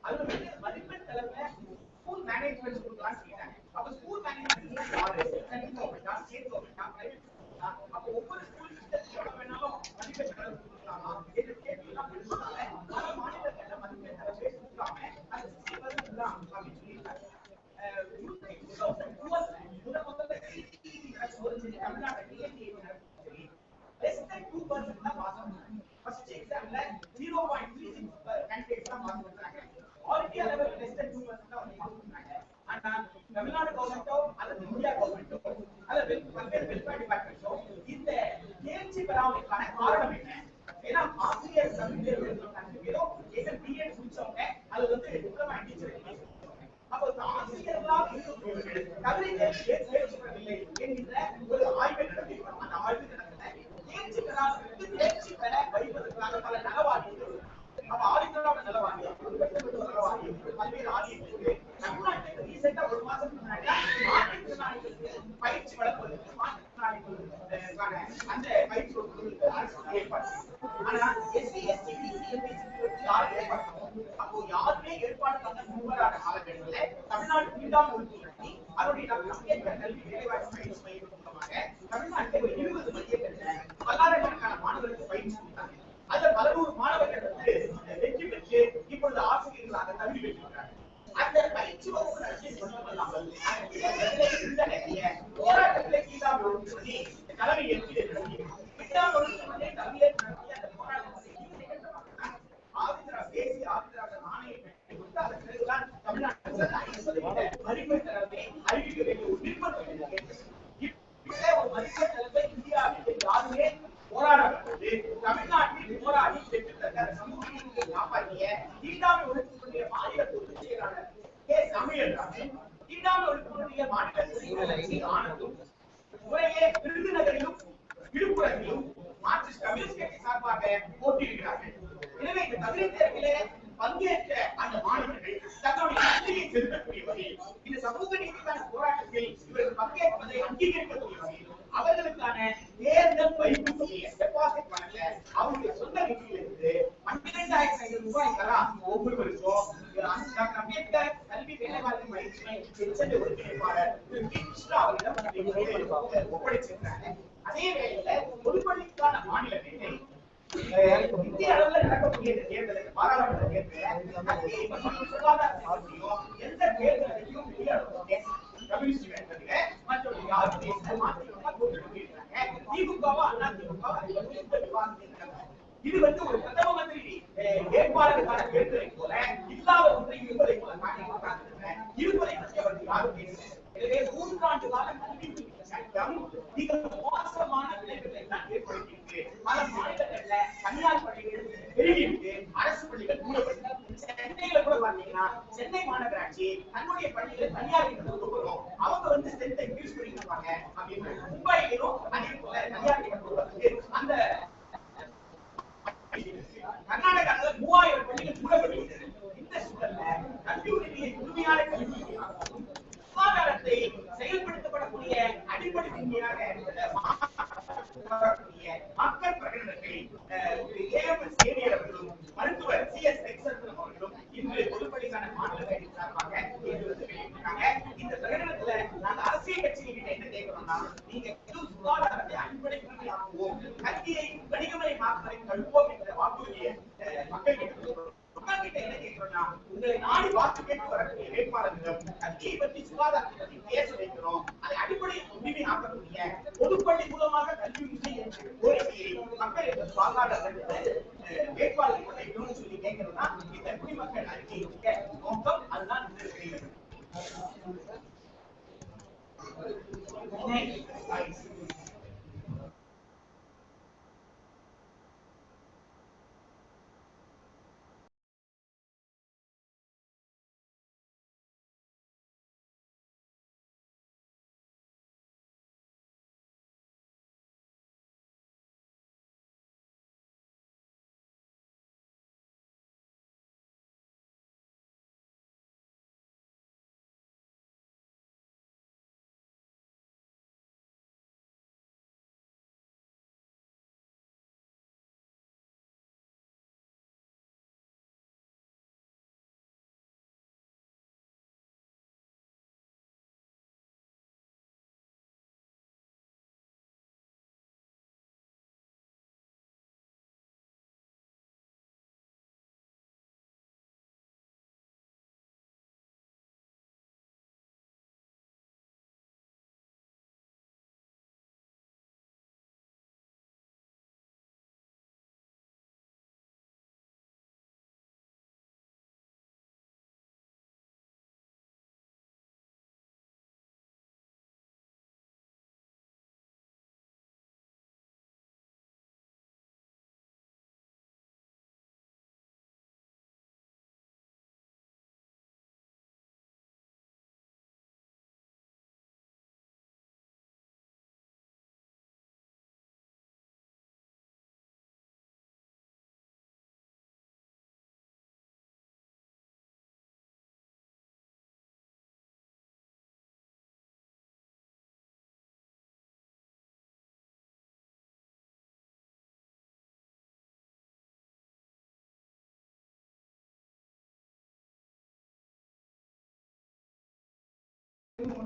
அது வந்து மதிப்பெண் தலைமை ஸ்கூல் மேனேஜ்மெண்ட் கொடுக்கலாம்னு சொல்லிட்டாங்க. அப்ப ஸ்கூல் மேனேஜ்மெண்ட் யாரு? சென்ட்ரல் கவர்மெண்டா, ஸ்டேட் கவர்மெண்டா, பிரைவேட் கவர்மெண்டா? அப்ப ஒவ்வொரு ஸ்கூல் எவ்வளவு வேணாலும் மதிப்பெண் தலைமை கொடுக்கலாமா என்ற கேள்வி எல்லாம் எழுந்ததால பல மாநிலங்கள்ல மதிப்பெண் தலைமை கொடுக்காம அது 60% தான் அப்படின்னு சொல்லியிருக்காங்க. முதல்ல தமிழ்நாடு less than 2% தான் பாஸ் பண்ணாங்க. ஃபர்ஸ்ட் எக்ஸாம்ல 0.36 கேண்டிடேட்ஸ் தான் பாஸ் பண்ணாங்க. All India level less than 2% தான் வந்து பாஸ் பண்ணாங்க. ஆனா தமிழ்நாடு கவர்மெண்டோ அல்லது இந்தியா கவர்மெண்டோ அல்லது பல்வேறு வெல்ஃபேர் டிபார்ட்மெண்ட்டோ இந்த தேர்ச்சி பெறாமைக்கான காரணம் என்ன? ஏன்னா ஆசிரியர் தமிழ் தேர்வு எழுதுறாங்க. ஏதோ ஏன் பிஎட் முடிச்சவங்க அது வந்து டிப்ளமா டீச்சர் அப்போ ஆசிரியர்களாக இருக்கக்கூடியவர்கள் தகுதி தேர்ச்சி பெறவில்லை என்கின்ற ஒரு ஆய்வை நடத்தியிருக்கிறோம். அந்த ஆய்வு தேர்ச்சி பெறாதவர்களுக்கு தேர்ச்சி பெற வைப்பதற்காக பல நலவாரியங்கள். அப்ப ஆதித்யநாத நலவாரி, நலவாரி, பல்வேறு ஆரியங்களுக்கு தமிழ்நாட்டுக்கு ரீசெண்டா ஒரு மாசத்துக்கு முன்னாடி மாற்றுத்திறனாளிகளுக்கு பயிற்சி வழங்குவதற்கு மாற்றுத்திறனாளிகளுக்கான அந்த பயிற்சி வழங்குவதற்கு அரசு ஏற்பாடு. ஆனா எஸ்சி எஸ்டி யாரும் ஏற்பாடு அப்போ யாருமே ஏற்பாடு பண்ண முன்வராத காலகட்டத்தில் தமிழ்நாடு மீண்டும் ஒதுக்கி அதனுடைய அம்பேத்கர் கல்வி வேலைவாய்ப்பு பயிற்சி மையம் மூலமாக தமிழ்நாட்டில் ஒரு 20 மையங்கள்ல பல்லாயிரக்கணக்கான மாணவர்களுக்கு பயிற்சி கொடுத்தாங்க. அதுல பல நூறு மாணவர்கள் வந்து வெற்றி பெற்று இப்பொழுது ஆசிரியர்களாக தகுதி பெற்றிருக்கிறாங்க. அந்த பயிற்சி வகுப்பு நடத்தி மட்டுமல்லாமல் போராட்டங்களை கீழாமல் சொல்லி தலைமை ஏற்று கீழாமல் தலைமையை நடத்தி அந்த போராட்டத்தை தேசிய ஆதிதிராவிட நாணயம் அதன் பிறகுதான் தமிழ்நாட்டில் மதிப்பெண் தரத்தை அறிவிக்க வேண்டிய ஒரு நிர்பந்தம் ஒரு மதிப்பெண் தரத்தை இந்தியாவில் யாருமே போராடப்பட்டது தமிழ்நாட்டில் போராடி பெற்று தந்த சமூக நீதியை காப்பாற்றிய தீண்டாமை ஒழிப்புடைய மாநில பொதுச் செயலாளர் கே தமிழராஜன் தீண்டாமை ஒழிப்புடைய மாநில செயலாளர் ஆனந்தும் முறையே விருதுநகரிலும் விழுப்புரத்திலும் மார்க்சிஸ்ட் கம்யூனிஸ்ட் கட்சி சார்பாக போட்டியிடுகிறார்கள். எனவே இந்த தகுதி தேர்விலே பங்கேற்ற அந்த மாணவர்கள் தங்களுடைய நன்றியை செலுத்தக்கூடிய வகையில் இந்த சமூக நீதிக்கான போராட்டத்தில் இவர்கள் பங்கேற்பதை அங்கீகரிக்கக்கூடிய வகையில் அவர்களுக்கான தேர்தல் வைப்பு தொகையை டெபாசிட் பண்ணல அவருடைய சொந்த நிதியிலிருந்து 12,500 ரூபாய் தரா ஒவ்வொருவருக்கும் டாக்டர் அம்பேத்கர் கல்வி வேலைவாய்ப்பு பயிற்சி ஒருங்கிணைப்பாளர் திரு பி கிருஷ்ணா அவரிடம் ஒப்படைச்சிருக்காங்க. அதே வேளையில பொதுப்பள்ளிக்கான மாநில வேலை இந்திய அளவில் நடக்கக்கூடிய தேர்தலுக்கு பாராளுமன்ற தேர்தலில் சுகாதாரத்தையும் எந்த தேர்தலையும் கம்யூனிஸ்ட் வேண்டதுல மற்றொரு யாரும் திமுகவா அண்ணா திமுகவா எந்த விவாதத்தையும் இது வந்து ஒரு பிரதம மந்திரி வேட்பாளருக்கான தேர்தலை போல இல்லாத ஒன்றை இருப்பதை போல காட்டி இருப்பதை பற்றி அவர்கள் யாரும் பேச. எனவே 3 ஆண்டு கால கல்வி சட்டம் மிக மோசமான விளைவுகளை தான் ஏற்படுத்தியிருக்கு. பல மாநிலங்கள்ல தனியார் பள்ளிகள் பெருகிருக்கு, அரசு பள்ளிகள் மூடப்பட்டு சென்னையில கூட பாத்தீங்கன்னா சென்னை மாநகராட்சி தன்னுடைய பள்ளிகளை தனியார் கொடுக்கணும் அவங்க வந்து ஸ்ட்ரென்த் இன்க்ரீஸ் பண்ணிருப்பாங்க அப்படின்னு மும்பையிலும் அதே போல தனியார் கொடுப்பதற்கு அந்த கர்நாடகாவில் 3000 பள்ளிகள் மூடப்பட்டுள்ளது. இந்த சூழல்ல கல்வி உரிமையை முழுமையான கல்வி சுகாதாரத்தை செயல்படுத்தப்படக்கூடிய அடிப்படை உண்மையாக மக்கள் பிரகடனத்தை ஏஎம்எஸ் சேவியர் அவர்களும் மருத்துவர் சிஎஸ் எக்ஸல்டன் அவர்களும் இன்று பொதுப்பள்ளிக்கான மாநில சார்பாக வெளியிட்டிருக்காங்க. இந்த பிரகடனத்துல நாங்க அரசியல் கட்சிகிட்ட என்ன கேட்கிறோம்னா நீங்க சுகாதாரத்தை அடிப்படை உரிமையாக்குவோம் கல்வியை வணிகமயமாக்குவதை தடுப்போம் என்ற வாக்குறுதியை மக்கள் கிட்ட என்ன கேட்கிறோம்னா உங்களை நாடி வாக்கு கேட்டு வரக்கூடிய வேட்பாளர்களும் கல்வியை பற்றி சுகாதாரத்தை பற்றி பேச வைக்கிறோம் அதை அடிப்படை உரிமை ஆக்கக்கூடிய பொதுப்பள்ளி மூலமாக கல்வி உரிமை கோரிக்கையை மக்கள் வாக்காளர்கள் வேட்பாளர்கள் சொல்லி கேட்கிறோம்னா இந்த குடிமக்கள் அறிக்கை நோக்கம் அதுதான்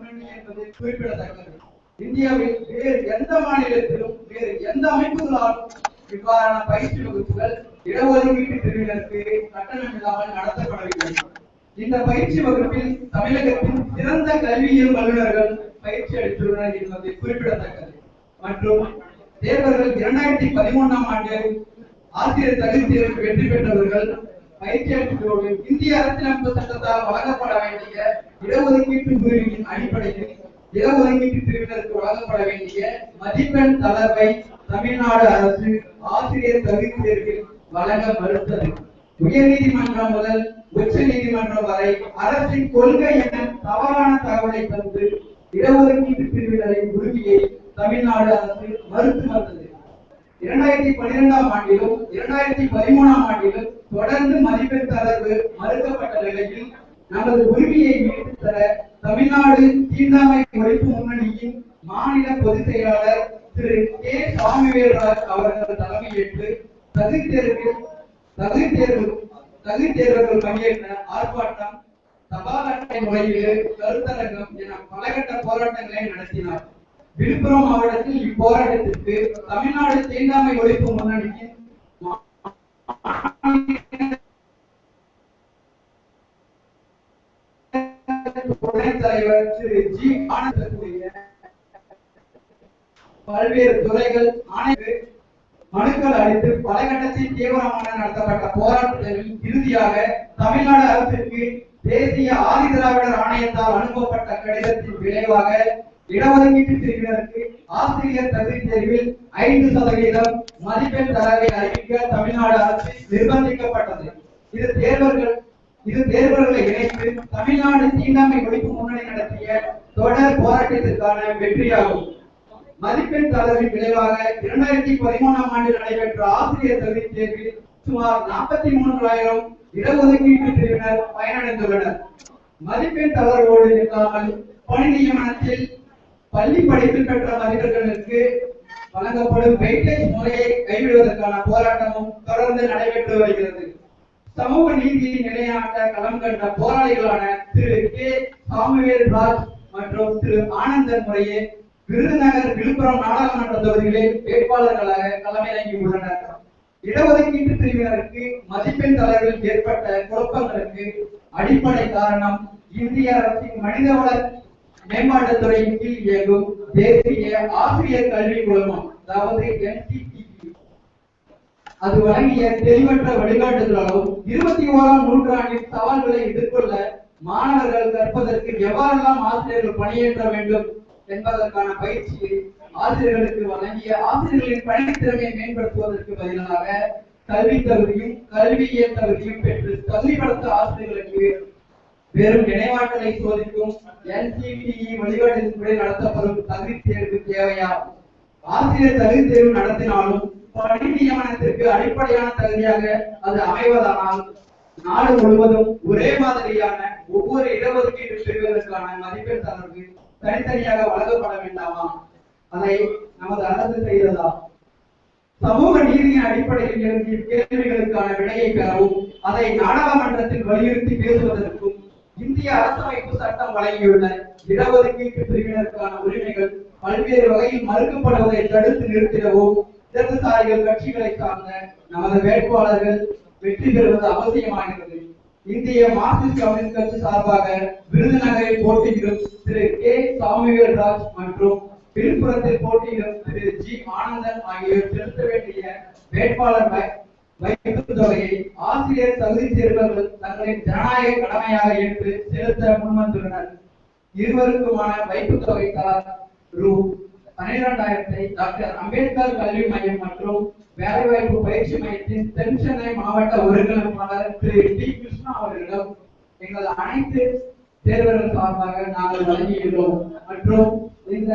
முன்னணி என்பது குறிப்பிடத்தக்கது. இந்தியாவில் வேறு எந்த மாநிலத்திலும் வேறு எந்த அமைப்புகளாலும் இவ்வாறான பயிற்சி வகுப்புகள் இடஒதுக்கீட்டு பிரிவினருக்கு கட்டணம் இல்லாமல் நடத்தப்படவில்லை. இந்த பயிற்சி வகுப்பில் தமிழகத்தின் சிறந்த கல்வியியல் வல்லுநர்கள் பயிற்சி அளித்துள்ளனர் என்பது குறிப்பிடத்தக்கது. மற்றும் தேர்வர்கள் 2013ஆம் ஆண்டு ஆசிரியர் தகுதி தேர்வில் வெற்றி பெற்றவர்கள் பயிற்சி அளிப்பதோடு இந்திய அரசியலமைப்பு சட்டத்தால் வழங்கப்பட வேண்டிய இடஒதுக்கீட்டு பிரிவின் அடிப்படையில் இடஒதுக்கீட்டு பிரிவினருக்கு வழங்கப்பட வேண்டிய மதிப்பெண் தளர்வை தமிழ்நாடு அரசு ஆசிரியர் தகுதி தேர்வில் வழங்க மறுத்தது. உயர்நீதிமன்றம் முதல் உச்ச நீதிமன்றம் வரை அரசின் கொள்கை என தவறான தகவலை தந்து இடஒதுக்கீட்டு பிரிவினரின் உரிமையை தமிழ்நாடு அரசு மறுத்து வந்தது. 2012ஆம் ஆண்டிலும் 2013ஆம் ஆண்டிலும் தொடர்ந்து மதிப்பெண் தளர்வு மறுக்கப்பட்ட நிலையில் நமது உரிமையை மீட்டுத் தர தமிழ்நாடு தீண்டாமை ஒழிப்பு முன்னணியின் மாநில பொதுச் செயலாளர் திரு கே. சாமுவேல்ராஜ் அவர்கள் தலைமையேற்று தகுதி தேர்வுகள் பங்கேற்ற ஆர்ப்பாட்டம், தபால் அட்டை முறையீடு, கருத்தரங்கம் என பலகட்ட போராட்டங்களை நடத்தினார். விழுப்புரம் மாவட்டத்தில் இப்போராட்டத்திற்கு தமிழ்நாடு தீண்டாமை ஒழிப்பு முன்னணியின் துணைத் தலைவர் திரு ஜி. ஆனந்தக்கூடிய பல்வேறு துறைகள் மனுக்கள் அளித்து பல கட்டத்தில் தீவிரமான நடத்தப்பட்ட போராட்டத்தில் இறுதியாக தமிழ்நாடு அரசுக்கு தேசிய ஆதிதிராவிடர் ஆணையத்தால் அனுப்பப்பட்ட கடிதத்தின் விளைவாக இடஒதுக்கீட்டு பிரிவினருக்கு ஆசிரியர் தகுதி தேர்வில் 5% மதிப்பெண் தரவை அறிவிக்க தமிழ்நாடு அரசு நிர்பந்திக்கப்பட்டது. இது தேர்வர்களை இணைத்து தமிழ்நாடு தீண்டாமை ஒழிப்பு முன்னணி நடத்திய தொடர் போராட்டத்திற்கான வெற்றியாகும். மதிப்பெண் தளர்வின் விளைவாக 2013ஆம் ஆண்டு நடைபெற்ற ஆசிரியர் தகுதி தேர்வில் சுமார் 43,000 இடஒதுக்கீட்டு பிரிவினர் பயனடைந்துள்ளனர். மதிப்பெண் தளர்வோடு இல்லாமல் பணி நியமனத்தில் பள்ளி படிப்பில் பெற்ற மதிப்பெண்களுக்கு வழங்கப்படும் வெயிட்டேஜ் முறையை கைவிடுவதற்கான போராட்டமும் தொடர்ந்து நடைபெற்று வருகிறது. சமூக நீதியை நிலைநாட்ட களம் கண்ட போராளிகளான திரு கே. சாமுவேல்ராஜ் மற்றும் திரு ஆனந்தன் முறையே விருதுநகர், விழுப்புரம் நாடாளுமன்ற தொகுதிகளில் வேட்பாளர்களாக களமிறங்கி உள்ளனர். இடஒதுக்கீட்டு பிரிவினருக்கு மதிப்பெண் தளர்வில் ஏற்பட்ட குழப்பங்களுக்கு அடிப்படை காரணம் இந்திய அரசின் மனிதவள மேம்பாட்டுத்துறையின் கீழ் இயங்கும் தேசிய ஆசிரியர் கல்வி குழுமம், அதாவது NCTE, அது வழங்கிய தெளிவற்ற வழிகாட்டுதலாலும் 21ஆம் நூற்றாண்டின் சவால்களை எதிர்கொள்ள மாணவர்கள் கற்பதற்கு எவ்வாறெல்லாம் ஆசிரியர்கள் பணியேற்ற வேண்டும் என்பதற்கான பயிற்சியை ஆசிரியர்களுக்கு வழங்கிய ஆசிரியர்களின் பணித்திறமையை மேம்படுத்துவதற்கு பதிலாக கல்வி தகுதியும் கல்வியியல் தகுதியும் பெற்று தகுதிப்படுத்த ஆசிரியர்களுக்கு வெறும் நினைவாற்றலை சோதிக்கும் NCTE வழிகாட்டுதலின்படி நடத்தப்படும் தகுதி தேர்வு தேவையா? ஆசிரியர் தகுதி தேர்வு நடத்தினாலும் பணி நியமனத்திற்கு அடிப்படையான தகுதியாக அது அமைவதானால் நாடு முழுவதும் ஒரே மாதிரியான ஒவ்வொரு இடஒதுக்கீட்டு பிரிவுகளுக்கான மதிப்பெண் தளர்வு தனித்தனியாக வழங்கப்பட வேண்டாமா? அதை நமது அரசு செய்ததா? சமூக நீதியின் அடிப்படையில் எழுதிய கேள்விகளுக்கான விடையை பெறவும் அதை நாடாளுமன்றத்தில் வலியுறுத்தி பேசுவதற்கும் இந்திய அரசமைப்பு சட்டம் வழங்கியுள்ள இடஒதுக்கீட்டு பிரிவினருக்கான உரிமைகள் பல்வேறு வகையில் மறுக்கப்படுவதை தடுத்து நிறுத்திடவும் இடதுசாரிகள் கட்சிகளை சார்ந்த நமது வேட்பாளர்கள் வெற்றி பெறுவது அவசியமாகிறது. இந்திய மார்க்சிஸ்ட் கம்யூனிஸ்ட் கட்சி சார்பாக விருதுநகரில் போட்டியிடும் திரு கே. சாமுவேல்ராஜ் மற்றும் விழுப்புரத்தில் போட்டியிடும் திரு ஜி. ஆனந்தன் ஆகியோர் செலுத்த வேண்டிய வேட்பாளர் வைப்பு தொகையை ஆசிரியர் தகுதி தேர்வர்கள் தங்களின் ஜனநாயக கடமையாக ஏற்று செலுத்த முன்வந்துள்ளனர். இருவருக்குமான வைப்பு தொகை தலா ரூ.12,000 டாக்டர் அம்பேத்கர் கல்வி மையம் மற்றும் வேலைவாய்ப்பு பயிற்சி மையத்தின் தென் சென்னை மாவட்ட ஒருங்கிணைப்பாளர் திரு டி. கிருஷ்ணா அவர்களிடம் எங்கள் அனைத்து தேர்வர்கள் சார்பாக நாங்கள் வழங்கியுள்ளோம். மற்றும் இந்த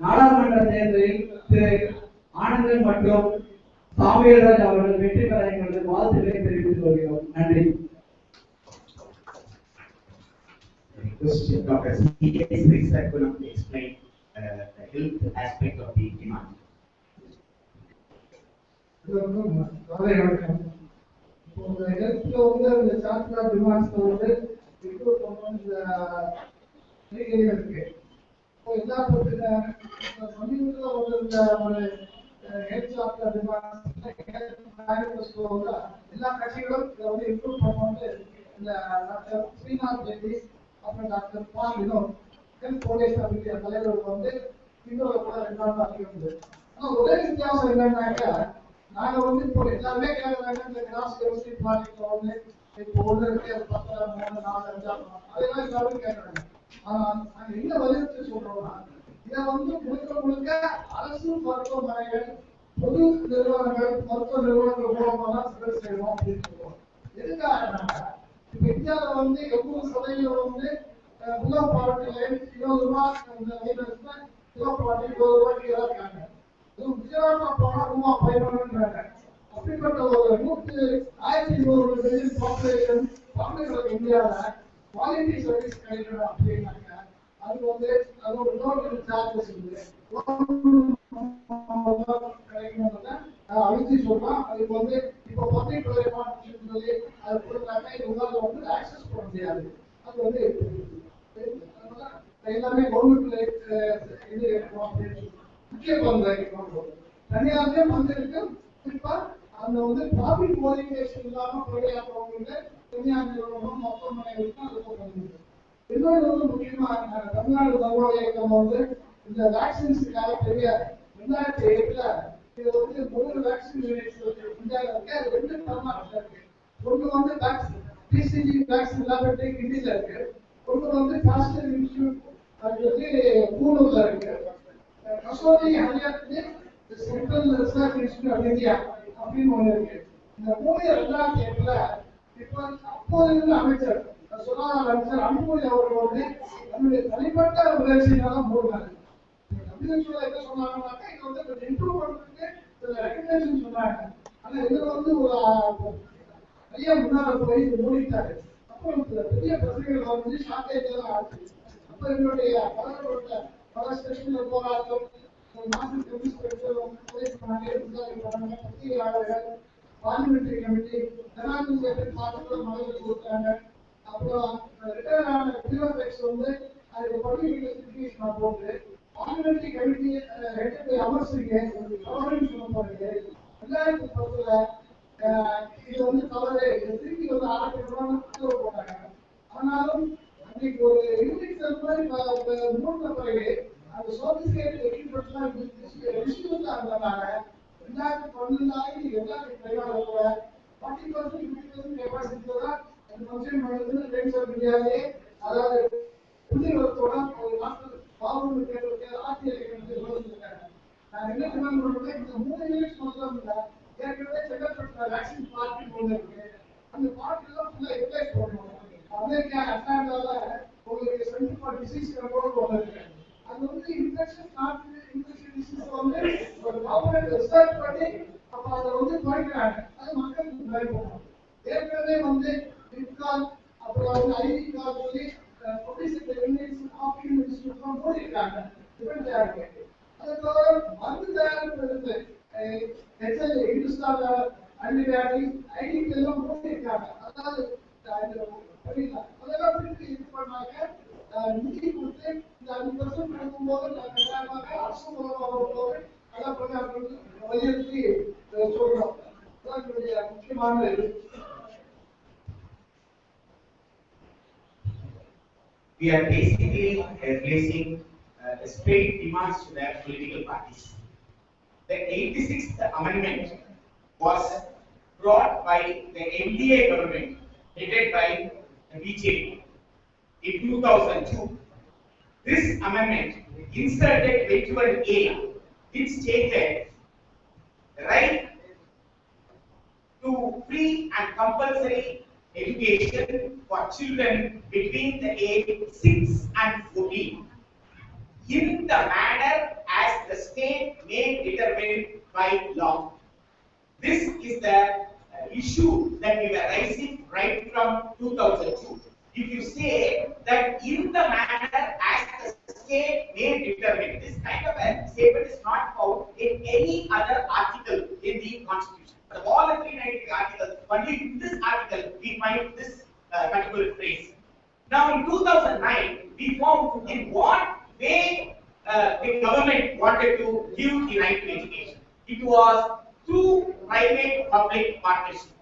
நாடாளுமன்ற தேர்தலில் திரு ஆனந்தன் மற்றும் சாமுவேல்ராஜ் அவர்கள் வெற்றி பெற எங்களது வாழ்த்துக்களை தெரிவித்துக் கொள்கிறோம். நன்றி. Dr. C.S. Sarkulam to explain the health aspect of the demand. The health of the chapter of demands for the எல்லா சமீபத்தில் ஒரு ஹெல்த் சாப்டர் எல்லா கட்சிகளும் இதை வந்து இம்ப்ரூவ் பண்ணும்போது இந்த டாக்டர் ஸ்ரீநாத் ரெட்டி அப்புறம் டாக்டர் பால் வினோத் ஹெல்த் போலீஸ் அப்படிங்கிற தலைவர்கள் வந்து இன்னொரு கூட 2 நாள் அதிகம். ஆனா ஒரே வித்தியாசம் என்னன்னாக்கா நாங்க வந்து இப்போ எல்லாருமே கேட்கறாங்க இந்த கிராஸ் கெமிஸ்ட்ரி ப்ராஜெக்ட் வந்து இப்போ ஒன்று இருக்கு அது 10 3 4 5 அதெல்லாம் எல்லாரும் கேட்கறாங்க. ஆனா நாங்க என்ன வலியுறுத்தி சொல்றோம்னா இதை வந்து முழுக்க அரசு மருத்துவமனைகள் பொது நிறுவனங்கள் மருத்துவ நிறுவனங்கள் மூலமா தான் சிகிச்சை செய்யணும் அப்படின்னு சொல்லுவோம். எதுக்காக இப்ப இந்தியாவில வந்து 80% வந்து உலக பாவட்டில 20 ரூபாய் கிலோ பாவட்டி 20 ரூபாய்க்கு தான் இருக்காங்க. குஜராத்ல போனா ரூபா 11 அப்படிப்பட்ட ஒரு 1200 மில்லியன் பாப்புலேஷன் தமிழர்களுக்கு இந்தியாவில் குவாலிட்டி சர்வீஸ் கிடைக்கணும் அப்படின்னாங்க. அது வந்து அது ஒரு கவர்மெண்ட் சார்ஜஸ் இருக்கு கிடைக்கணும்னு அழுத்தி சொல்லலாம். அதுக்கு வந்து இப்போ பப்ளிக் சொல்லி அது கொடுத்தாங்க. இவங்களால வந்து ஆக்சஸ் பண்ண முடியாது. அது வந்து எல்லாமே கவர்மெண்ட்ல இது இருக்கணும் அப்படின்னு முக்கிய பங்கு வகிக்கணும். தனியார்லயே பங்கு இருக்கு. குறிப்பா அந்த வந்து ப்ராஃபிட் ஓரியன்டேஷன் இல்லாம பணியாற்றவங்களுக்கு தனியார் நிறுவனம் மருத்துவமனைகளுக்கும் அதுக்கு பங்கு. இன்னொரு வந்து முக்கியமா தமிழ்நாடு மருத்துவ இயக்கம் வந்து இந்த வேக்சின்ஸுக்காக பெரிய 2008 இது வந்து 3 வேக்சின் இந்தியாவில் இருக்கு. அது 2 தமிழ்நாட்டில் இருக்கு. ஒன்று வந்து பிசிஜி வேக்சின் லேபரட்டரி கிண்டில இருக்கு. ஒன்று வந்து பாஸ்டர் இன்ஸ்டிடியூட் அது வந்து கூடூர்ல இருக்கு. கசோரி ஹரியாத்லி central research institute of India அப்படின்னு ஒன்று இருக்கு. இந்த 2008 இப்போ அப்போது இருந்த அமைச்சர் சுகாதார அமைச்சர் அன்புமணி அவர்கள் வந்து நம்முடைய தனிப்பட்ட முயற்சியினால மூடினாங்க. WHO என்ன சொன்னாங்கன்னாக்கா இது வந்து கொஞ்சம் இம்ப்ரூவ் பண்றதுக்கு சில ரெக்கமெண்டேஷன் சொன்னாங்க. ஆனா இதுல வந்து ஒரு பெரிய முன்னால போய் மூடிட்டாரு. அப்புறம் பெரிய பிரச்சனைகள் வந்து ஷார்டேஜ் எல்லாம் ஆச்சு. அப்ப என்னுடைய பல ஸ்டேஷன்ல போராட்டம் நாட்டு பத்திரிகையாளர்கள் பார்லிமெண்டரி கமிட்டி ஜனாதிபதி பார்த்து மகளிர் கொடுத்தாங்க. அப்புறம் ரிட்டையர் ஆன பியூரோக்ராட்ஸ் வந்து அதுக்கு பப்ளிக் நான் போட்டு பார்லிமெண்டரி கமிட்டி ஹெட் அமர்சிங்க அவர்கள் சொல்ல போறீங்க 2010 இது வந்து தவறு திருப்பி வந்து ஆரம்பிக்கணும்னு உத்தரவு போட்டாங்க. ஆனாலும் அன்னைக்கு ஒரு யூனிட் மாதிரி மூணு பிறகு அந்த சோபிஸ்டிகேட் எக்யூப்மெண்ட்லாம் டிஸ்ட்ரிபியூட் ஆகிறதுனால 2012 எல்லாத்தையும் கையாள 40% 50% கெப்பாசிட்டி தான் ஃபங்க்ஷன் பண்ணுறதுன்னு ரைட் சொல்ல முடியாது. அதாவது புள்ளிவரத்தோட ஒரு நாட்கள் பாவம் கேட்கறது ஆர்டிஐ சொல்லியிருக்காங்க. நான் என்ன டிமாண்ட் பண்ணுறேன் இந்த 3 யூனிட்ஸ் மட்டும் இல்லை ஏற்கனவே செங்கல்பட்டு வேக்சின் பார்ட்டி ஒன்று இருக்கு. அந்த பார்ட்டிலாம் ஃபுல்லாக யூட்டிலைஸ் பண்ணணும். அமெரிக்கா அட்லாண்டால உங்களுக்கு சென்டர் ஃபார் டிசீஸ் கண்ட்ரோல் ஒன்று இருக்கு. அது வந்து இன்ஃபெக்ஷன் டிசீஸ் வந்து ஒரு கவர்மெண்ட் ரிசர்ச் பண்ணி அப்போ அதை வந்து குறைக்கிறாங்க. அது மக்களுக்கு பயன்படும். ஏற்கனவே வந்து பிப்கால் அப்புறம் வந்து ஐடி கால் சொல்லி பொலிசிட்டி யூனிட்ஸ் ஆப்டிகல் இன்ஸ்டிடியூட்லாம் மூடிருக்காங்க. டிஃபரெண்டா இருக்கு. அது தவிர மருந்து தயாரிப்பு இருக்கு. ஹெச்எல் இந்துஸ்தான் ஆன்டிபயாட்டிக் ஐடி எல்லாம் மூடிருக்காங்க. அதாவது அதெல்லாம் பிரித்து இது பண்ணாங்க. நிதி கொடுத்து இந்த 5% கொடுக்கும்போது அரசு மூலமாக உள்ளவங்க நல்லா பண்ணி வலியுறுத்தி சொல்றோம். அதான் என்னுடைய முக்கியமான இது. We are basically placing straight demands to the political parties. The 86th amendment was brought by the NDA government headed by BJP in 2002. This amendment inserted 21A which stated the right to free and compulsory education for children between the age 6 and 14 in the manner as the state may determine by law. This is the issue that we were raising right from 2002. If you say that in the manner as the state may determine, this kind of a statement is not found in any other article in the Constitution. Of all the 390 articles, only in this article we find this particular phrase. Now in 2009, we found in what way wanted to give the right to education. It was through private-public partnership.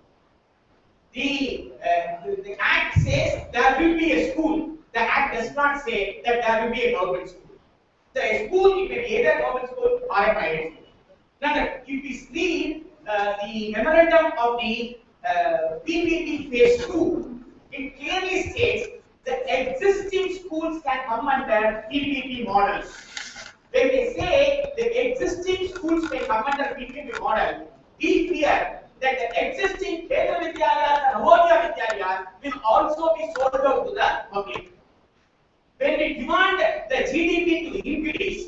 The Act says there will be a school. The Act does not say that there will be a government school. The school it may be either a government school or a private school. Now, if we read the memorandum of the PPP Phase 2, it clearly states that existing schools can come under PPP models. When they say the existing schools may come under PPP model, we fear that the existing Kendra Vidyalayas and Navodaya Vidyalayas will also be sold out to the public. When we demand the GDP to increase,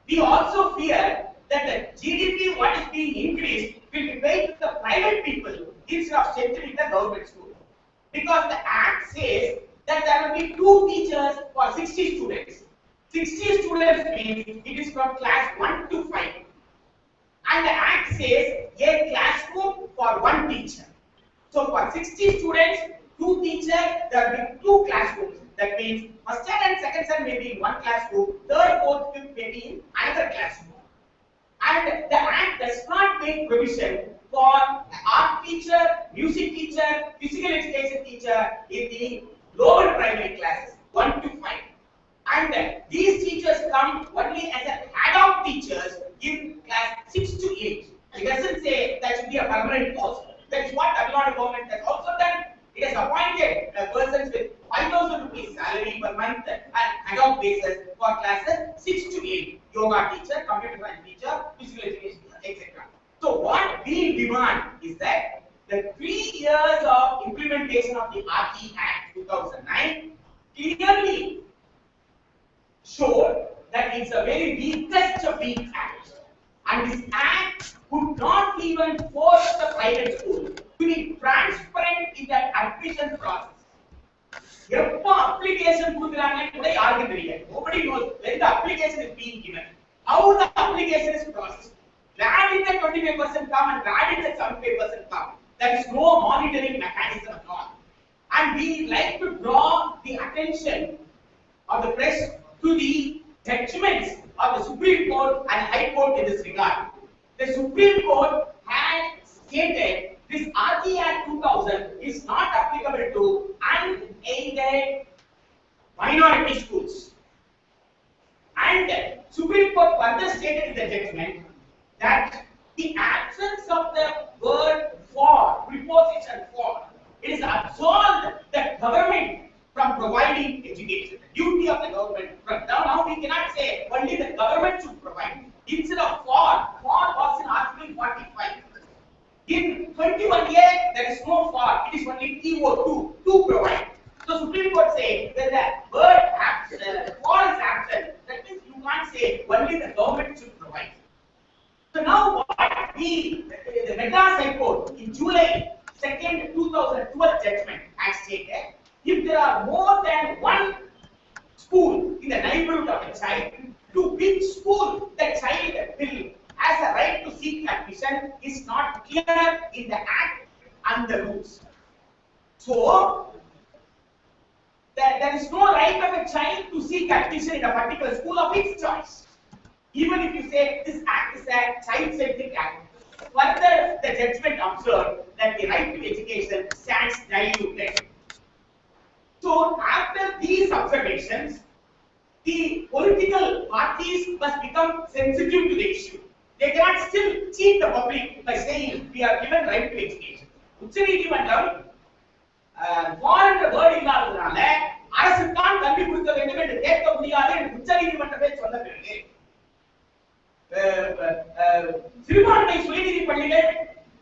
we also fear that the GDP what is being increased will be paid to the private people instead of strengthening the government school. Because the Act says that there will be 2 teachers for 60 students. 60 students means it is from class 1 to 5. And the Act says a classroom for 1 teacher. So for 60 students, 2 teachers, there will be 2 classrooms. That means first term and second term may be in 1 classroom, third, fourth, fifth may be in another classroom. And the Act does not make provision for art teacher, music teacher, physical education teacher in the lower primary classes, 1 to 5. And these teachers come only as ad hoc teachers in class 6 to 8. It doesn't say that should be a permanent post. That is what Tamil Nadu government has also done. It has appointed persons with 5,000 rupees salary per month and ad hoc basis for classes 6 to 8. Yoga teacher, computer science teacher, physical education teacher, etc. So what we demand is that the 3 years of implementation of the RT Act 2009 clearly showed that it's a very weakest of weak act. And this act could not even force the private school to be transparent in the admission process. எப்போ application கொடுக்குறாங்க கூட யாருக்கும் தெரியாது. Nobody knows when the application is being given, how the application is processed. Where did the 25% come and where did the 75% come? There is no monitoring mechanism at all. And we like to draw the attention of the press to the judgments of the Supreme Court and High Court in this regard. The Supreme Court had stated this RT Act 2000 is not applicable to unaided minority schools. And Supreme Court further stated in the judgment that the absence of the word for, preposition for, it is absolved the government from providing education. The duty of the government. From now we cannot say only the government should provide. Instead of for was in Article 45. In 21A, there is no for. It is only TO2 to provide. So Supreme Court says that the word for is absent. That means you can't say only the government should provide. So now what the Madras High Court in July 2nd, 2012 judgment has stated, if there are more than 1 school in the neighborhood of a child, to which school the child will has a right to seek admission is not clear in the Act and the rules. So there is no right of a child to seek admission in a particular school of its choice. Even if you say this Act is a child-centric Act, further the judgment observed that the right to education stands diluted. So after these observations, the political parties must become sensitive to the issue. They cannot still cheat the public by saying we are given right to education. உச்சநீதிமன்றம் foreign word இல்லாததனால அரசு தான் கல்வி கொடுக்க வேண்டும் என்று கேட்க முடியாது என்று உச்சநீதிமன்றமே சொன்ன பிறகு சிறுபான்மை சுயநிதி பள்ளிகள்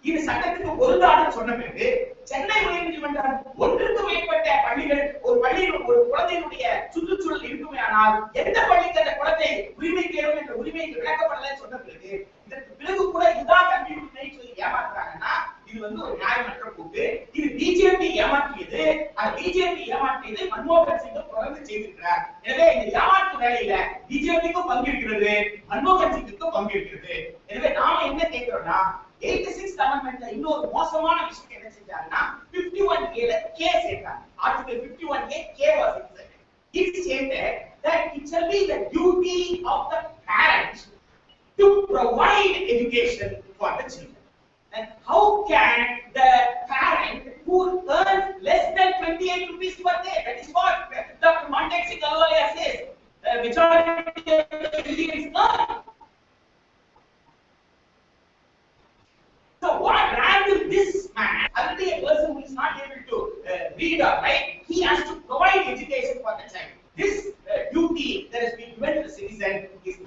இது சட்டத்துக்கு பொருந்தாதுன்னு சொன்ன பிறகு சென்னை உயர்நீதிமன்றம் ஒன்றுக்கு மேற்பட்ட பள்ளிகள் ஒரு பள்ளியில் ஒரு குழந்தையினுடைய சுற்றுச்சூழல் இருக்குமேயானால் எந்த பள்ளிக்கு அந்த குழந்தை உரிமை கேடும் என்ற உரிமை விளக்கப்படலை சொன்ன பிறகு இதற்கு பிறகு கூட இதுதான் கல்வி உரிமை சொல்லி ஏமாற்றுறாங்கன்னா இது ஒரு நியாயமற்ற போக்கு. இது பிஜேபி ஏமாற்றியது. அந்த பிஜேபி ஏமாற்றியதை மன்மோகன் சிங் தொடர்ந்து செய்திருக்கிறார். எனவே இந்த ஏமாற்று வேலையில பிஜேபிக்கும் பங்கு இருக்கிறது, மன்மோகன் சிங்குக்கும் பங்கு இருக்கிறது. எனவே நாம என்ன கேட்கிறோம்னா 86th amendmentல இன்னொரு மோசமான விஷயம் என்ன செஞ்சாங்கன்னா 51A ல கே சேர்த்தாங்க. Article 51A K was inserted. It stated that it shall be the duty of the parent to provide education for the children. And how can the parent who earns less than 28 rupees per day, that is what Dr. Montek Singh Ahluwalia says, the majority of the Indians earn. So what rank will this man, already a person who is not able to read or write, he has to provide education for the child. This duty that has been given to the citizen is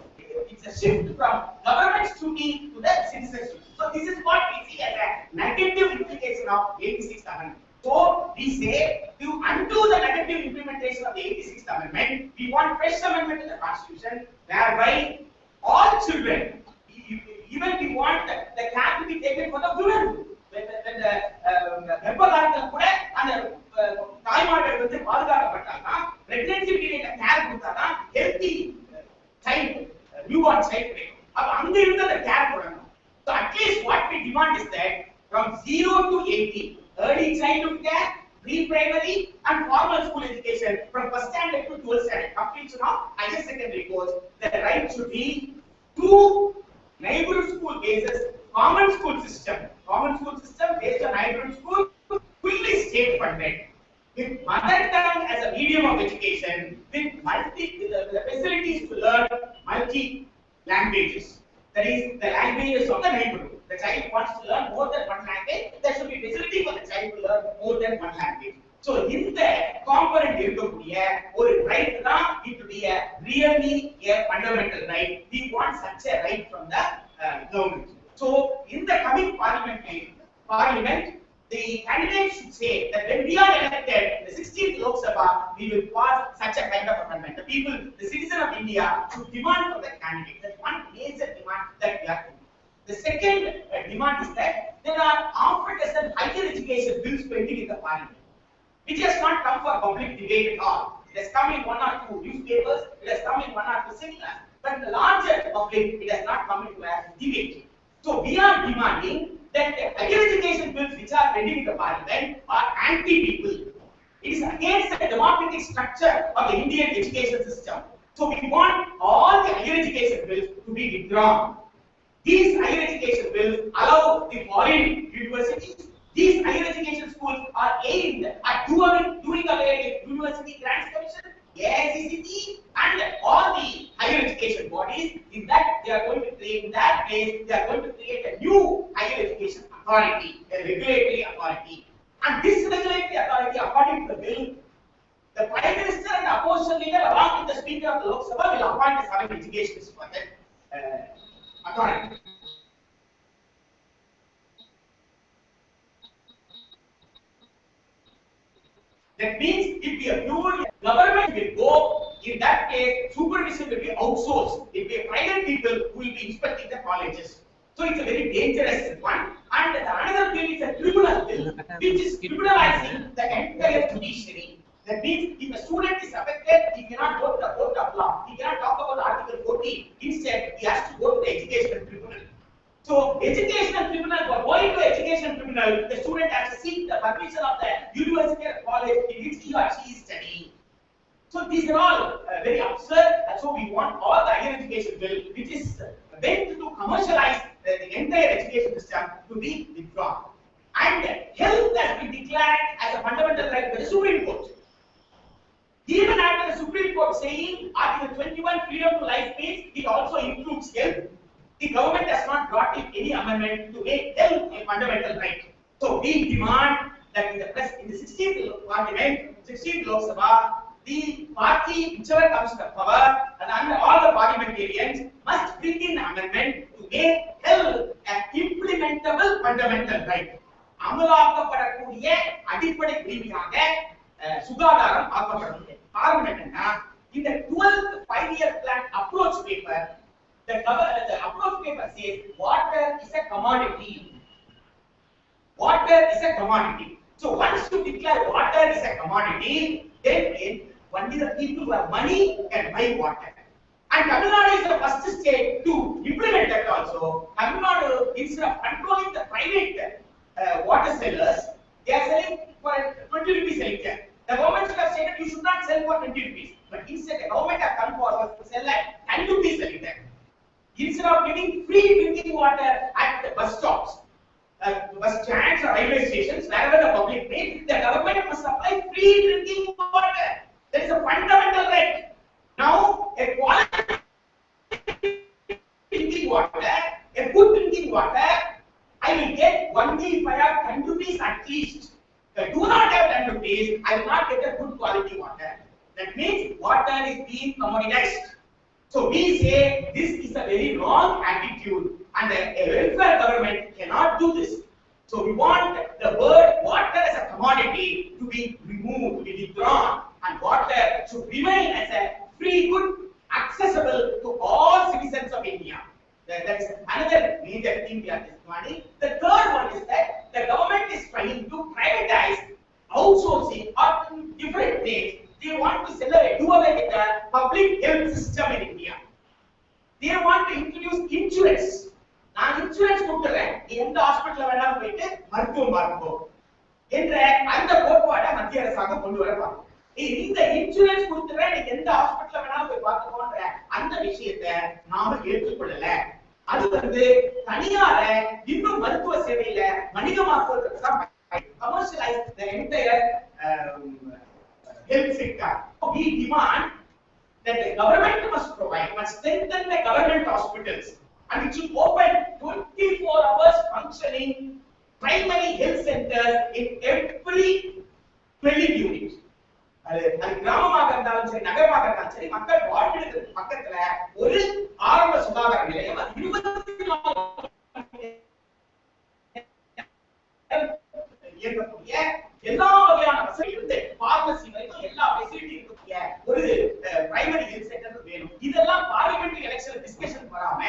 it's a shift from government's duty to the citizen's duty. So this is what we see as a negative implication of 86th Amendment. So we say to undo the negative implementation of the 86th Amendment, we want fresh amendment to the Constitution whereby all children, even we want the care to be taken for the women. When the கர்ப்பகாலத்துல கூட அந்த தாய்மார்கள் வந்து பாதுகாக்கப்பட்டாதான் pregnancy period care கொடுத்தாதான் healthy child newborn child கிடைக்கும். அப்ப அங்க இருந்த அந்த care கொடுக்கணும். So at least what we demand is that from 0 to 18 early childhood care, pre-primary and formal school education from first standard to 12th standard completion of higher secondary course, the right should be through neighborhood school basis, common school system based on neighborhood school, fully state funded, with mother tongue as a medium of education, with the facilities to learn multi languages. That is the languages of the neighborhood. The child wants to learn more than one language, there should be facility for the child to learn more than one language. So இந்த component இருக்கக்கூடிய ஒரு right தான் it to be a really a fundamental right. We want such a right from the government. So in the coming parliament, the candidates should say that when we are elected, the 16th Lok Sabha, we will pass such a kind of amendment. The people, the citizen of India, should demand from the candidate. That's one major demand that we are doing. The second demand is that there are half a dozen higher education bills pending in the parliament, which has not come for public debate at all. It has come in one or two newspapers, it has come in one or two seminars, but in the larger public, it has not come into a debate. So we are demanding that the higher education bills which are pending in the parliament are anti-people. It is against the democratic structure of the Indian education system. So we want all the higher education bills to be withdrawn. These higher education bills allow the foreign universities. These higher education schools are aimed at doing away with University Grants Commission, AICTE, and all the higher education bodies. In that, they are going to create in that place. They are going to create a new higher education authority, a regulatory authority. And this regulatory authority, according to the bill, the Prime Minister and the opposition leader, along with the Speaker of the Lok Sabha, will appoint the seven educationists for that authority. That means if we are pure government will go, in that case, supervision will be outsourced. It will be private people who will be inspecting the colleges. So it's a very dangerous one. And another bill is a tribunal bill, which is criminalizing the entire judiciary. That means if a student is affected, he cannot go to the court of law. He cannot talk about Article 14. Instead, he has to go to the educational tribunal. So, educational tribunal, for going to educational tribunal, the student has to seek the permission of the university or college in which he or she is studying. So, these are all very absurd, and so we want all the higher education bill, which is meant to commercialize the entire education system, to be withdrawn. And health has been declared as a fundamental right by the Supreme Court. Even after the Supreme Court saying Article 21 freedom to life means it also includes health, the government has not brought in any amendment to make health a fundamental right. So we demand that in the 16th Parliament, 16th Lok Sabha, the party whichever comes to power and under all the parliamentarians must bring in amendment to make health an implementable fundamental right. அமலாக்கப்படக்கூடிய அடிப்படை உரிமையாக சுகாதாரம் ஆக்கப்படணும். காரணம் என்னன்னா, இந்த 12th 5-year plan approach paper, the approach paper says water is a commodity. Water is a commodity. So once you declare water is a commodity, then only the people who have money can buy water. And Tamil Nadu is the first state to implement that also. Tamil Nadu, instead of controlling the private water sellers, they are selling for 20 rupees a liter. The government should have said that you should not sell for 20 rupees. But instead, the government has come forward to sell at 10 rupees a liter. Instead of of giving free drinking water at the bus stops, bus stands or railway stations, wherever the public needs, the government must supply free drinking water. That is a fundamental right. Now, a quality drinking water, a good drinking water, I will get only if I have 10 rupees at least. If I do not have 10 rupees, I will not get a good quality water. That means water is being commoditized. So we say this is a very wrong attitude, and a welfare government cannot do this. So we want the word water as a commodity to be removed, to be withdrawn, and water should remain as a free good, accessible to all citizens of India. That is another major thing we are discussing. The third one is that the government is trying to privatize outsourcing or different names. They want to do away with the public health system in India. They want to introduce insurance. நான் insurance கொடுத்துறேன், எந்த ஹாஸ்பிடல்ல வேணாலும் போயிட்டு மருத்துவம் பார்ப்போம் என்ற அந்த கோட்பாடை மத்திய அரசாங்கம் கொண்டு வர பார்க்கும். இந்த இன்சூரன்ஸ் கொடுத்துறேன், நீ எந்த ஹாஸ்பிடல்ல வேணாலும் போய் பார்த்துக்கோன்ற அந்த விஷயத்தை நாம ஏற்றுக்கொள்ளல. அது தனியார இன்னும் மருத்துவ சேவையில வணிகமாக்குவதற்கு தான் commercialize the entire health sector. We demand that the government must strengthen the government hospitals, and it should open 24 hours functioning primary health centers in every 12 units. அது கிராமமாக இருந்தாலும் சரி, நகரமாக இருந்தாலும் சரி, மக்கள் வாழ்விடத்துக்கு பக்கத்துல ஒரு ஆரம்ப சுகாதார நிலையம் 24 இயங்கக்கூடிய எல்லா வகையான வசதி இருந்து பார்மசி வரைக்கும் எல்லா ஃபெசிலிட்டி இருக்கக்கூடிய ஒரு பிரைமரி ஹெல்த் சென்டர் வேணும். இதெல்லாம் பார்லிமெண்ட் எலெக்ஷன் டிஸ்கஷன் வராம,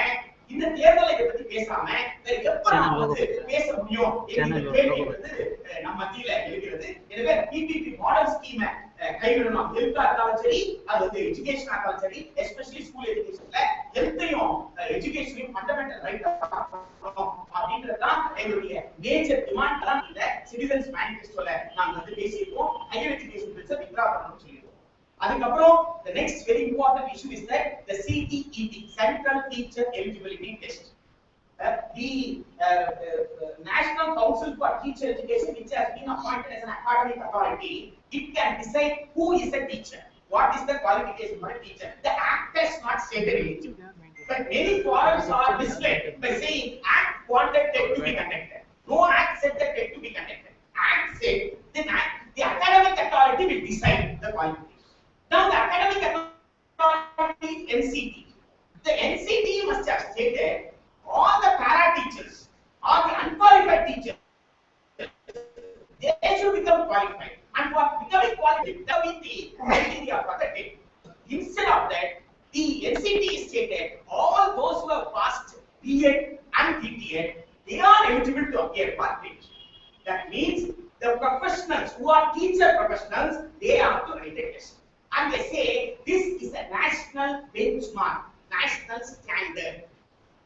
இந்த தேர்தலை பத்தி பேசாம வேற எப்ப நாம பேச முடியும் என்ற கேள்வி நம்ம மத்தியில இருக்கிறது. எனவே பிபிபி மாடல் ஸ்கீம் கைவிடணும். ஹெல்த்தா இருந்தாலும் சரி, அது எஜுகேஷனா இருந்தாலும் சரி, எஸ்பெஷலி ஸ்கூல் எஜுகேஷன்ல ஹெல்த்தையும் எஜுகேஷனையும் ஃபண்டமெண்டல் ரைட் அப்படின்றதுதான் எங்களுடைய மேஜர் டிமாண்ட். தான் இந்த சிட்டிசன்ஸ் மேனிஃபெஸ்டோல நாங்க பேசியிருக்கோம். ஹையர் எஜுகேஷன் பில்ஸை வித்ரா பண்ணணும்னு சொல்லியிருக்கோம். அதுக்கப்புறம் the next very important issue is that the CTET, Central Teacher Eligibility Test. The National Council for Teacher Education, which has been appointed as an academic authority, it can decide who is a teacher, what is the qualification for a teacher. The Act has not stated anything, but many forums are misled by saying Act wanted TET to be conducted. No Act said that TET to be conducted. Act said that the academic authority will decide the qualification. Now the academic authority NCT. The NCT must have stated all the para teachers or the unqualified teachers, they should become qualified. And for becoming qualified, there will be the criteria for the TET. Instead of that, the NCT stated all those who have passed B.Ed and B.Ed, they are eligible to appear for TET. That means the professionals who are teacher professionals, they have to write a test. And they say this is a national benchmark, national standard.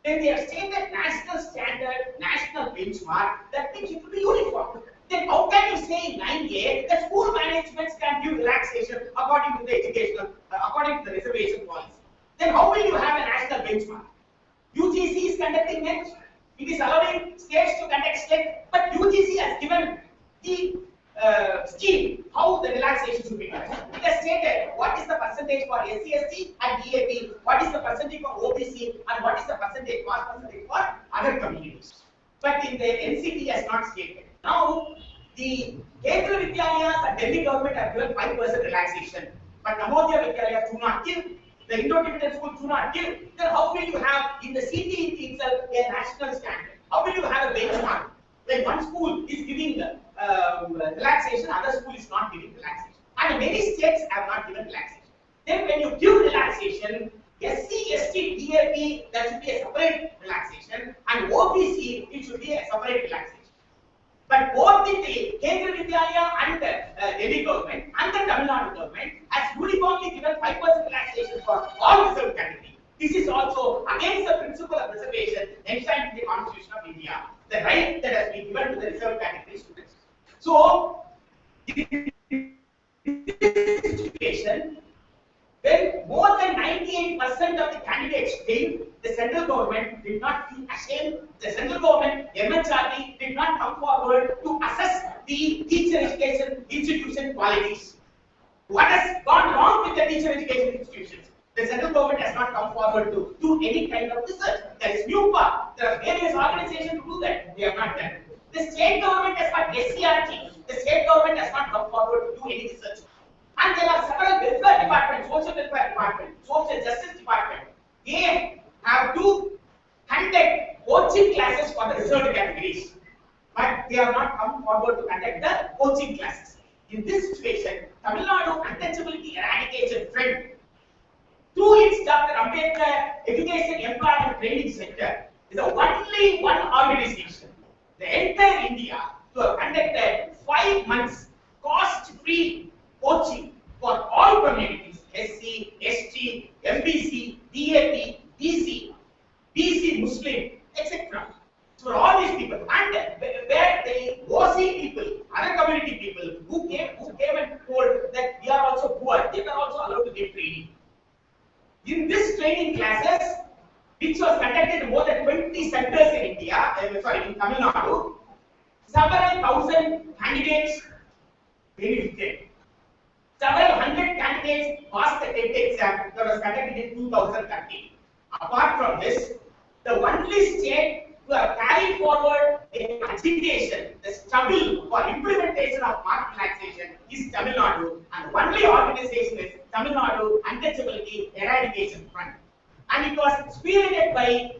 When they have stated national standard, national benchmark, that means it will be uniform. Then how can you say in 9A that school managements can give relaxation according to the educational, according to the reservation policy? Then how will you have a national benchmark? UGC is conducting it. It is allowing states to conduct state, but UGC has given the scheme how the relaxation should be done. It has stated what is the percentage for SC/ST and DAP, what is the percentage for OBC, and what is the percentage for other communities. But in the NCT has not stated. Now the Kendriya Vidyalayas and Delhi government have given 5% relaxation, but Navodaya Vidyalayas do not give. The Indo-Tibetan schools do not give. Then how will you have in the CTET itself a national standard? How will you have a benchmark? When one school is giving relaxation, other school is not giving relaxation, and many states have not given relaxation. Then when you give relaxation, SC/ST, DAP, that should be a separate relaxation, and OBC, it should be a separate relaxation. But both the Kendriya Vidyalaya and the Delhi government and the Tamil Nadu government has uniformly given 5% relaxation for all reserved categories. This is also against the principle of reservation enshrined in the Constitution of India, the right that has been given to the reserved category students. So, in this situation, when more than 98% of the candidates fail, the central government did not feel ashamed. The central government, MHRD, did not come forward to assess the teacher education institution qualities. What has gone wrong with the teacher education institutions? The central government has not come forward to do any kind of research. There is NUPA. There are various organizations to do that. They have not done. The state government has got SCRT. The state government has not come forward to do any research. And there are several welfare departments, social welfare department, social justice department. They have to conduct coaching classes for the reserved categories. But they have not come forward to conduct the coaching classes. In this situation, Tamil Nadu Untouchability Eradication Front, through its Dr. Ambedkar Education Employment Training Center, is the only one organization, the entire India, to have conducted 5 months cost-free coaching for all communities, SC, ST, MBC, DAP, BC, BC Muslim, etc. So for all these people, and where the OC people, other community people who came and told that we are also poor, they were also allowed to get training. In this training classes, which was conducted in more than 20 centers in India, in Tamil Nadu, several thousand candidates benefited. Several hundred candidates passed the TET exam that was conducted in 2013. Apart from this, the only state to have carried forward the agitation, the struggle for implementation of mark relaxation is Tamil Nadu, and the only organization is Tamil Nadu Untouchability Eradication Front. And it was spearheaded by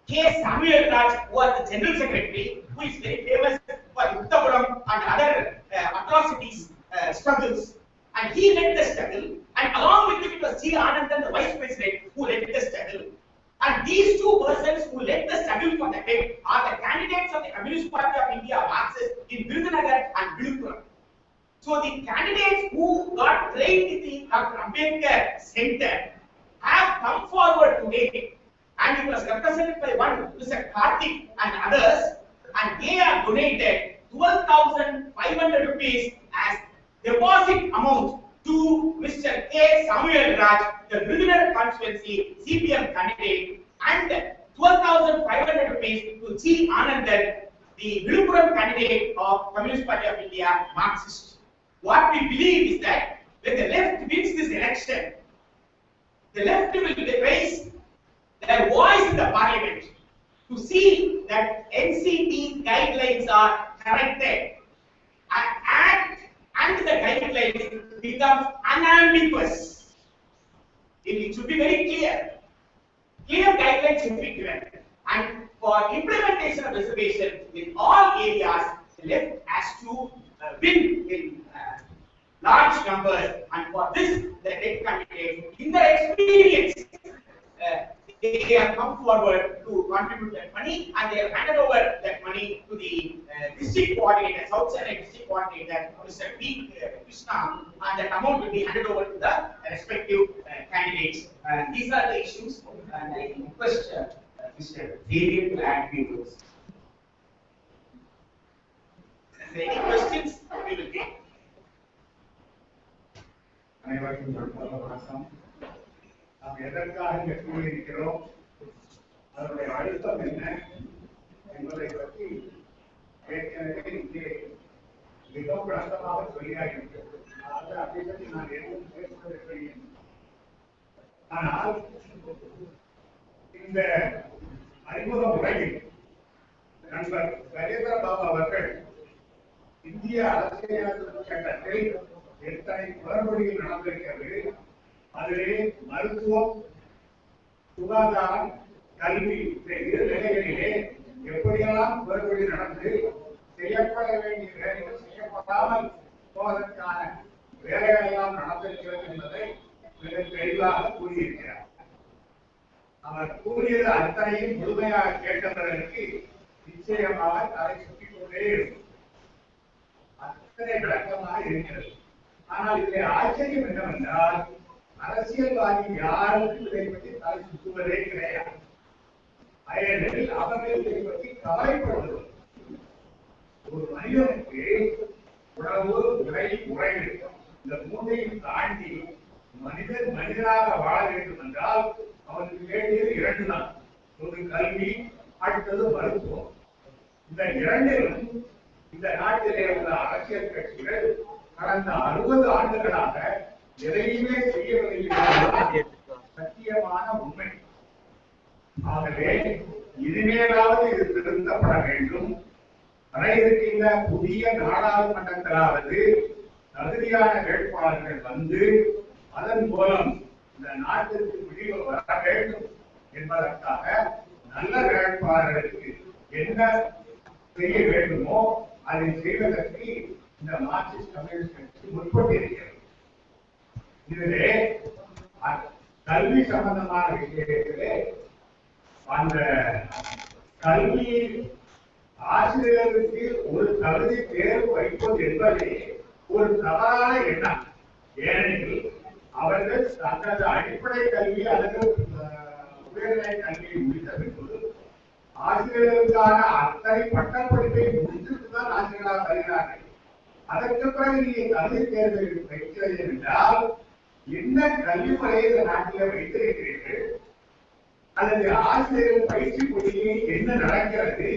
K. Samuel Raj, who was the General Secretary, who is very famous for Uttapuram and other atrocities struggles. And he led the struggle, and along with him it was G. Anandan, the Vice President, who led the struggle. And these two persons who led the struggle for the TET are the candidates of the Communist Party of India, Marxists, in Virudhunagar and Viluppuram. So the candidates who got trained in the Dr. Ambedkar Center have come forward today, and it was represented by one Mr. Karthik and others, and they have donated 12,500 rupees as deposit amount to Mr. K. Samuel Raj, the Virudhunagar constituency CPM candidate, and 12,500 rupees to G. Anandan, the Viluppuram candidate of Communist Party of India, Marxist. What we believe is that when the left wins this election, the left will raise their voice in the parliament to see that NCT guidelines are corrected and the guidelines becomes unambiguous. It should be very clear. Clear guidelines should be given. And for implementation of reservation in all areas, the left has to win in large numbers. And for this, the TET candidates, in their experience, they have come forward to contribute that money, and they have handed over that money to the district coordinator, South Chennai district coordinator, Mr. P. Krishna, and that amount will be handed over to the respective candidates. These are the issues, and I request Mr. Xavier to add few words. If there are any questions, we will take. நாம் எதற்காக இங்கே கூடியிருக்கிறோம், அதனுடைய அழுத்தம் என்ன என்பதை பற்றி ஏற்கனவே இங்கே மிகவும் விளக்கமாக சொல்லியாகிவிட்டது. அதை பற்றி நான் எதுவும் பேசுவதற்கு. ஆனால் இந்த அறிமுக உரையில் நண்பர் கஜேந்திர பாபு அவர்கள் இந்திய அரசியலமைப்பு சட்டத்தில் எத்தனை குளறுபடிகள் நடந்திருக்கிறது, அதிலே மருத்துவம், சுகாதாரம், கல்வி இந்த இரு நிலைகளிலே எப்படியெல்லாம் குளறுபடி நடந்து செய்யப்பட வேண்டிய வேலைகள் செய்யப்படாமல் போவதற்கான வேலைகள் எல்லாம் நடந்திருக்கிறது என்பதை மிக தெளிவாக கூறியிருக்கிறார். அவர் கூறியது அத்தனையும் முழுமையாக கேட்டவர்களுக்கு நிச்சயமாக தலை சுற்றிக் கொண்டே இருக்கும். அத்தனை விளக்கமாக இருக்கிறது. ஆனால் இதில் ஆச்சரியம் என்னவென்றால், அரசியல்வாதி யாருக்கும் இதை பற்றி தலை சுற்றுவதே கிடையாது. அயலில் அவர்கள் இதை பற்றி கவலைப்படுவது. ஒரு மனிதனுக்கு உணவு, உடை, உறைவிடம் இந்த மூன்றையும் தாண்டி மனிதன் மனிதனாக வாழ வேண்டும் என்றால் அவனுக்கு வேண்டியது இரண்டு தான். ஒரு கல்வி, அடுத்தது மருத்துவம். இந்த இரண்டிலும் இந்த நாட்டிலே உள்ள அரசியல் கட்சிகள் கடந்த 60 ஆண்டுகளாக எதையுமே செய்யவில்லை. சத்தியமான உண்மை. ஆகவே இனிமேலாவது இது திருத்தப்பட வேண்டும். வர இருக்கின்ற புதிய நாடாளுமன்றத்திலாவது தகுதியான வேட்பாளர்கள் வந்து அதன் மூலம் இந்த நாட்டிற்கு விடிவு வர வேண்டும் என்பதற்காக நல்ல வேட்பாளர்களுக்கு என்ன செய்ய வேண்டுமோ அதை செய்வதற்கு இந்த மார்க்சிஸ்ட் கம்யூனிஸ்ட் கட்சி முற்பட்டிருக்கிறது. இதிலே கல்வி சம்பந்தமான விஷயத்திலே அந்த கல்வி ஆசிரியர்களுக்கு ஒரு தகுதி தேர்வு வைப்பது என்பதே ஒரு தவறான எண்ணம். ஏனெனில் அவர்கள் தங்களது அடிப்படை கல்வி அல்லது உயர்நிலை கல்வியை முடித்த பின்பு ஆசிரியர்களுக்கான அத்தனை பட்டப்படிப்பை முடித்துதான் ஆசிரியர்களாக வருகிறார்கள். அதற்கு பிறகு நீங்கள் கல்வி தேர்வு வைக்கிறது என்றால் என்ன கல்வி முறையை இந்த நாட்டில் வைத்திருக்கிறீர்கள், அல்லது ஆசிரியர்கள் பயிற்சி மொழியை என்ன நடக்கிறது,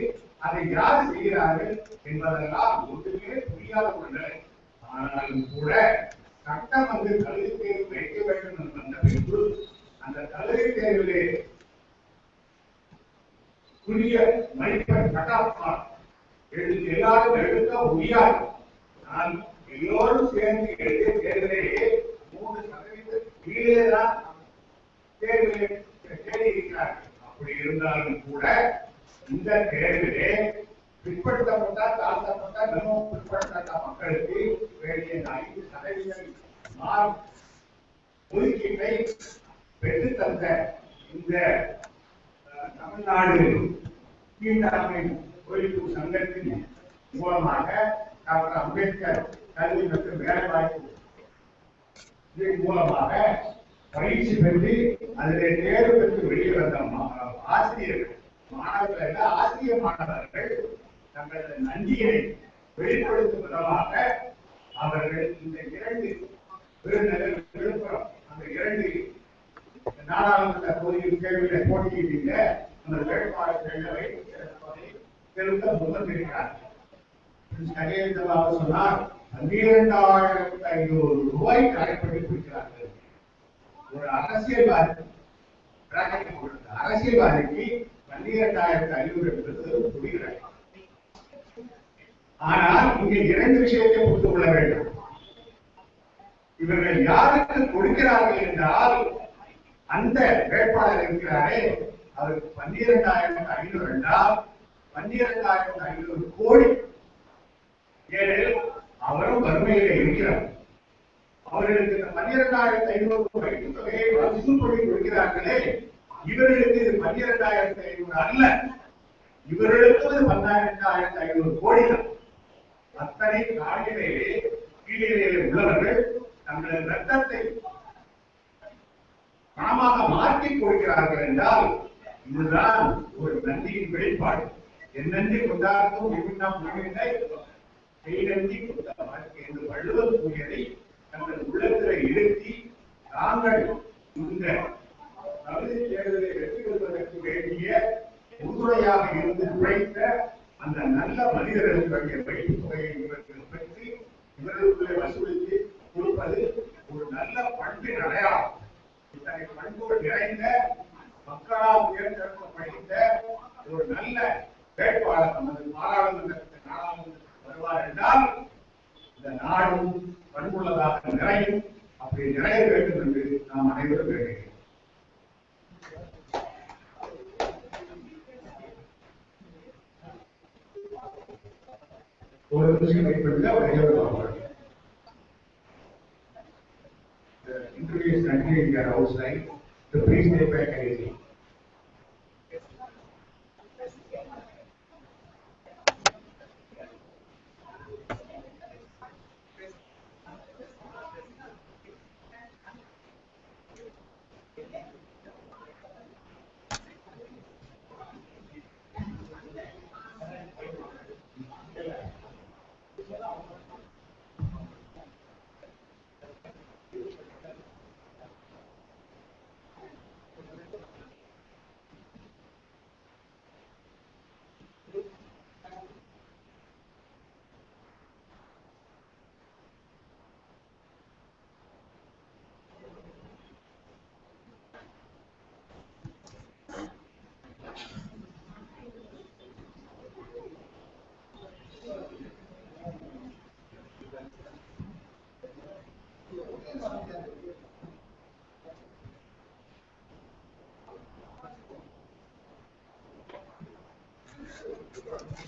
அதை யார் செய்கிறார்கள் என்பதெல்லாம் ஒன்றுமே புரியாத ஒன்று. ஆனாலும் கூட சட்டம் வந்து கல்வி தேர்வு வைக்க வேண்டும் என்று வந்த பின்பு அந்த கல்வி தேர்விலே புதிய மதிப்பெண் கட்டாப்பார் எல்லாரும் எழுத முடியாது. நான் எல்லோரும் சேர்ந்து எழுதிய தேர்விலேயே 3% கீழேதான் தேர்விலே தேடியிருக்கிறார்கள். அப்படி இருந்தாலும் கூட இந்த தேர்விலே பிற்படுத்தப்பட்ட தாழ்த்தப்பட்ட மிகவும் பிற்படுத்தப்பட்ட மக்களுக்கு வேண்டிய 5% ஒதுக்கீட்டை பெற்றுத்தந்த இந்த தமிழ்நாடு தீண்டாமை ஒழிப்பு சங்கத்தின் மூலமாக டாக்டர் அம்பேத்கர் கல்வி மற்றும் வேலைவாய்ப்பு மூலமாக பயிற்சி பெற்று அதிலே தேர்வு பெற்று வெளியே வந்த ஆசிரியர்கள் மாணவர்கள் ஆசிரிய மாணவர்கள் தங்களது நன்றியை வெளிப்படுத்தும் விதமாக அவர்கள் இந்த 2 விருதுநகர் விழுப்புரம் அந்த 2 நாடாளுமன்ற தொகுதியில் தேர்வில் போட்டியிட்ட அந்த வேட்பாளர்களை செலுத்த முன்வந்திருக்கிறார்கள். சொன்னார் 12,500 ரூபாய் கடைப்படி கொடுக்கிறார்கள். ஒரு அரசியல்வாதிக்கு 12,500 என்பது புரிகிறது. ஆனால் இங்கே 2 விஷயத்தை புரிந்து கொள்ள வேண்டும். இவர்கள் யாருக்கு கொடுக்கிறார்கள் என்றால் அந்த வேட்பாளர் இருக்கிறாரே அவருக்கு 12,500 என்றால் 12,500 கோடி. ஏனெனில் அவரும் வறுமையிலே இருக்கிறார். அவர்களுக்கு 12,500 வைப்பு தொகையை வசூல் பண்ணி கொடுக்கிறார்களே, இவர்களுக்கு இது 12,500 அல்ல, இவர்களுக்கு 12,500 கோடி தான். அத்தனை காடியிலே கீழே உள்ளவர்கள் தங்களது ரத்தத்தை பணமாக மாற்றி கொடுக்கிறார்கள் என்றால் இதுதான் ஒரு நன்றியின் வெளிப்பாடு. என் நன்றி கொண்டாடுவோம் நன்றி என்று வள்ளுவர் கூறியதை தங்கள் உள்ளத்தில் இருத்தி தாங்கள் இந்த தகுதி தேர்தலை வெற்றி பெறுவதற்கு வேண்டிய உறுதுணையாக இருந்து உழைத்த அந்த நல்ல மனிதர்களுக்கு வேண்டிய வைப்பு தொகையை இவர்கள் பெற்று இவர்களுக்குள்ளே வசூலித்து கொடுப்பது ஒரு நல்ல பண்பின் அடையாளம். இத்தனை பண்புகள் நிறைந்த மக்களால் உயர்ந்தெடுக்கப்பட்ட ஒரு நல்ல வேட்பாளர் நமது நாடாளுமன்றத்தில் வருவார் என்றால் இந்த நாடும் பண்புள்ளதாக நிறையும். அப்படி நிறைய வேண்டும் என்று நாம் அனைவரும் வேண்டுகிறோம். ஒரு விஷயம் the interview is continuing here outside. So please stay back anything. கொடுக்கணும்.